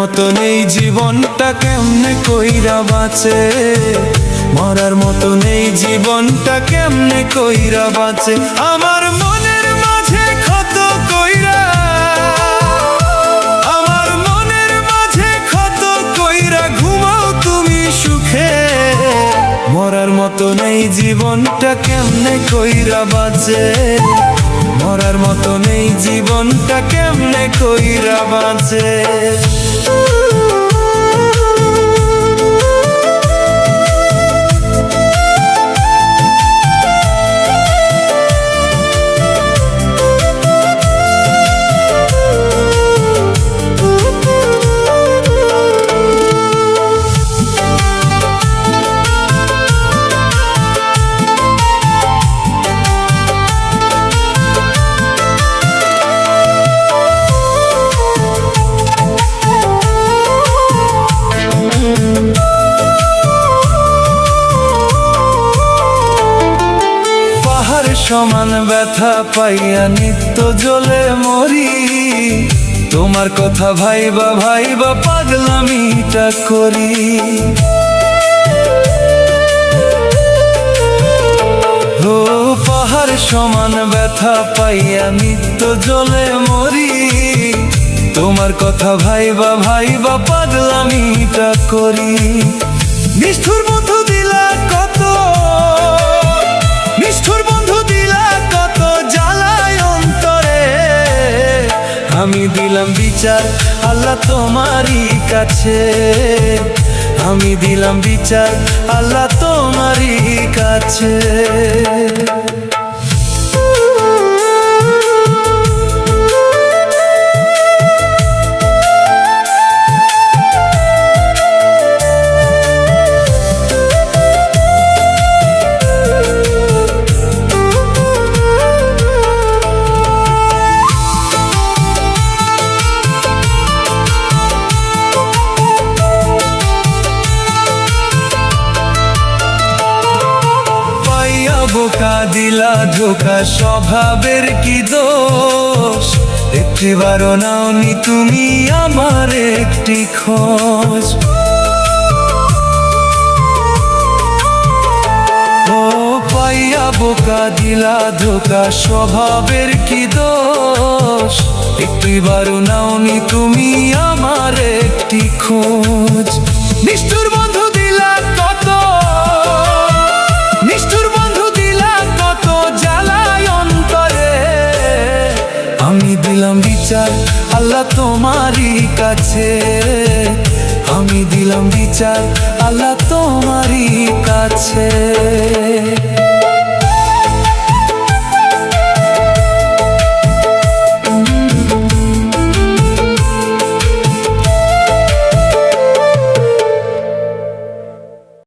মতন এই জীবনটা কেমনে কইরা বাঁচে, মরার মতন এই জীবনটা কেমনে কইরা বাঁচে। আমার মনের মাঝে ক্ষত কইরা, আমার মনের মাঝে ক্ষত কইরা ঘুমাও তুমি সুখে, মরার মতন এই জীবনটা কেমনে কইরা বাঁচে, মরার মতন এই জীবনটা কেমনে কইরা বাঁচে। সমান ব্যথা পাইয়া নিত্য জ্বলে মরি, তোমার কথা ভাইবা ভাইবা পাগলামিটা করি। ও পাহাড় সমান ব্যথা পাইয়া নিত্য জ্বলে মরি, তোমার কথা ভাইবা ভাইবা পাগলামিটা করি। নিষ্ঠুর বন্ধু দিলা কত, নিষ্ঠুর বন্ধু দিলা কত জ্বালায় অন্তরে, আমি দিলাম বিচার আল্লাহ তোমারই কাছে, আমি দিলাম বিচার আল্লাহ তোমারই কাছে। বোকা দিলা ধোকা, স্বভাবের কি দোষ, একটিবারও নাওনি তুমি আমার একটি খোঁজ। ও পাইয়া বোকা দিলা ধোকা, স্বভাবের কি দোষ, একটিবারও নাওনি তুমি আমার একটি খোঁজ। নিষ্ঠুর বন্ধু দিলা কত, নিষ্ঠুর বন্ধু দিলা কত জ্বালায় অন্তরে, আমি দিলাম বিচার আল্লাহ তোমারই কাছে, আমি দিলাম বিচার আল্লাহ তোমারই কাছে।